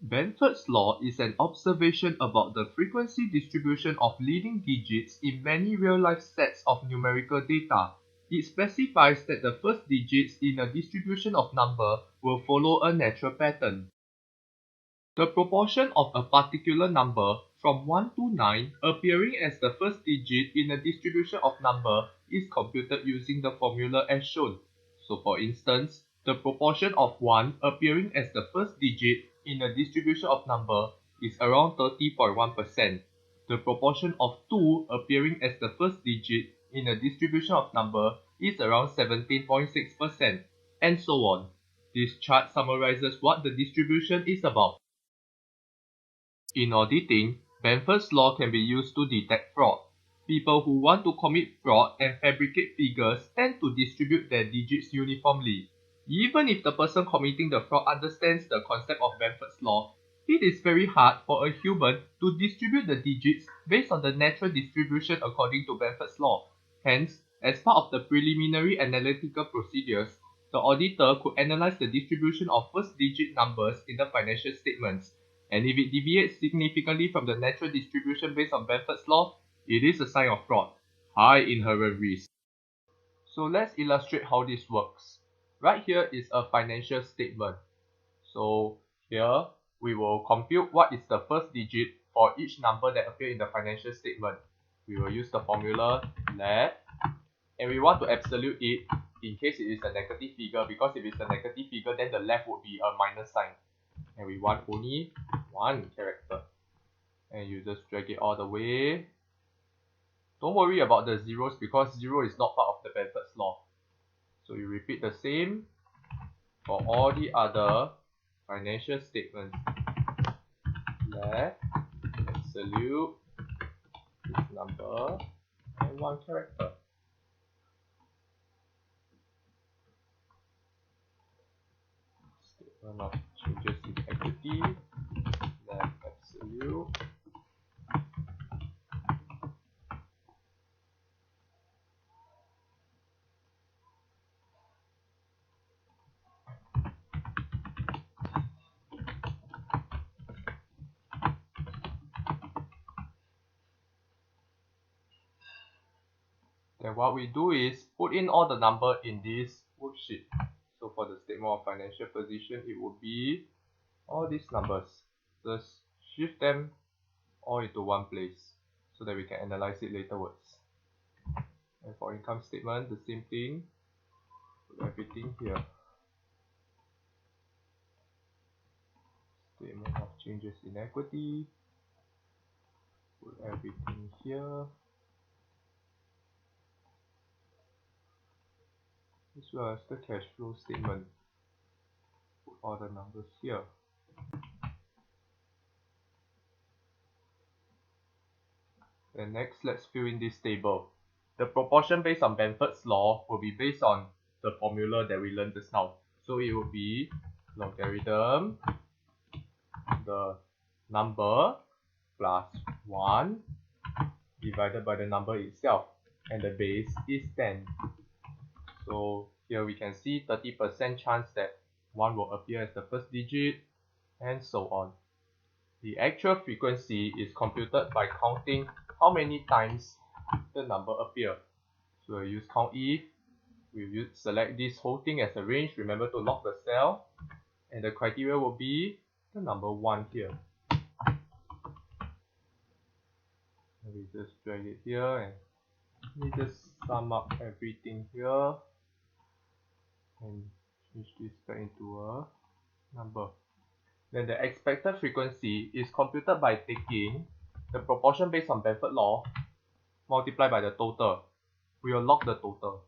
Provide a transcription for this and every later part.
Benford's law is an observation about the frequency distribution of leading digits in many real-life sets of numerical data. It specifies that the first digits in a distribution of number will follow a natural pattern. The proportion of a particular number from 1 to 9 appearing as the first digit in a distribution of number is computed using the formula as shown. So for instance, the proportion of 1 appearing as the first digit in a distribution of number is around 30.1%. The proportion of 2 appearing as the first digit in a distribution of number is around 17.6%, and so on. This chart summarizes what the distribution is about. In auditing, Benford's law can be used to detect fraud. People who want to commit fraud and fabricate figures tend to distribute their digits uniformly. Even if the person committing the fraud understands the concept of Benford's law, it is very hard for a human to distribute the digits based on the natural distribution according to Benford's law. Hence, as part of the preliminary analytical procedures, the auditor could analyze the distribution of first-digit numbers in the financial statements, and if it deviates significantly from the natural distribution based on Benford's law, it is a sign of fraud, high inherent risk. So let's illustrate how this works. Right here is a financial statement. So here we will compute what is the first digit for each number that appear in the financial statement. We will use the formula let, and we want to absolute it in case it is a negative figure, because if it's a negative figure then the left would be a minus sign, and we want only one character, and you just drag it all the way. Don't worry about the zeros because 0 is not part of the Benford's law. So you repeat the same for all the other financial statements. Let absolute this number and one character. Statement of changes in equity. Let absolute. Then what we do is put in all the number in this worksheet. So for the statement of financial position, it would be all these numbers. Just shift them all into one place so that we can analyze it laterwards. And for income statement, the same thing. Put everything here. Statement of changes in equity. Put everything here. As well as the cash flow statement. Put all the numbers here. And next, let's fill in this table. The proportion based on Benford's law will be based on the formula that we learned just now. So it will be logarithm the number plus 1 divided by the number itself, and the base is 10. So here we can see 30% chance that 1 will appear as the first digit, and so on. The actual frequency is computed by counting how many times the number appear. So we'll use COUNTIF. We'll select this whole thing as a range. Remember to lock the cell, and the criteria will be the number 1 here. And we just drag it here, and we just sum up everything here and change this back into a number. Then the expected frequency is computed by taking the proportion based on Benford law multiplied by the total. We will log the total,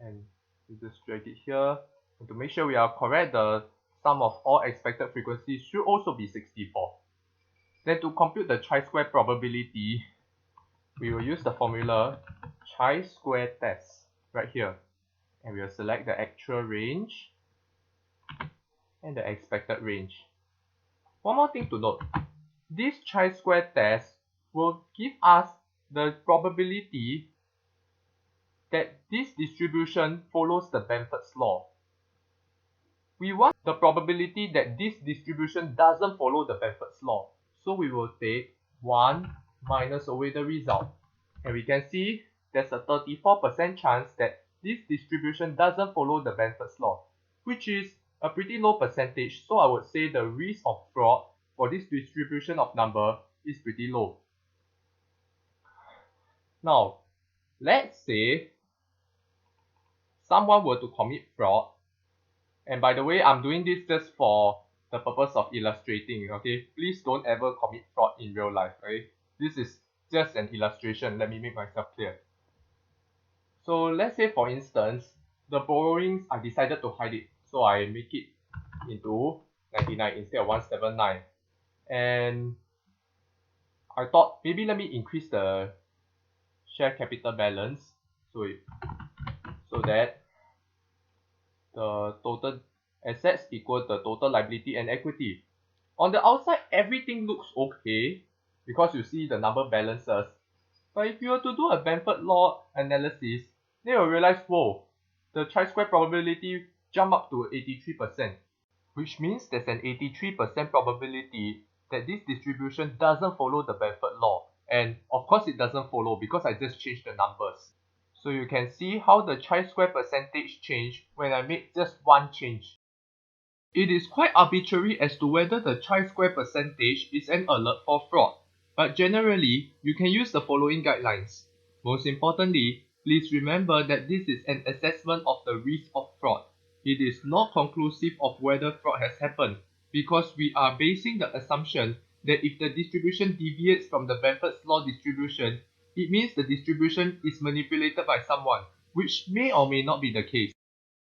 and we just drag it here. And to make sure we are correct, the sum of all expected frequencies should also be 64. Then to compute the chi-square probability, we will use the formula chi-square test right here, and we will select the actual range and the expected range. One more thing to note, this chi-square test will give us the probability that this distribution follows the Benford's law. We want the probability that this distribution doesn't follow the Benford's law. So we will take 1 minus away the result. And we can see there's a 34% chance that this distribution doesn't follow the Benford's law, which is a pretty low percentage. So I would say the risk of fraud for this distribution of number is pretty low. Now, let's say someone were to commit fraud, and by the way, I'm doing this just for the purpose of illustrating, okay? Please don't ever commit fraud in real life, okay? This is just an illustration. Let me make myself clear. So let's say, for instance, the borrowings, I decided to hide it. So I make it into 99 instead of 179. And I thought maybe let me increase the share capital balance so that the total assets equal the total liability and equity. On the outside, everything looks okay because you see the number balances. But if you were to do a Benford law analysis, then you'll realize, whoa, the chi-square probability jump up to 83%, which means there's an 83% probability that this distribution doesn't follow the Benford law. And of course it doesn't follow because I just changed the numbers. So you can see how the chi-square percentage changed when I make just one change. It is quite arbitrary as to whether the chi-square percentage is an alert for fraud, but generally, you can use the following guidelines. Most importantly, please remember that this is an assessment of the risk of fraud. It is not conclusive of whether fraud has happened, because we are basing the assumption that if the distribution deviates from the Benford's law distribution, it means the distribution is manipulated by someone, which may or may not be the case.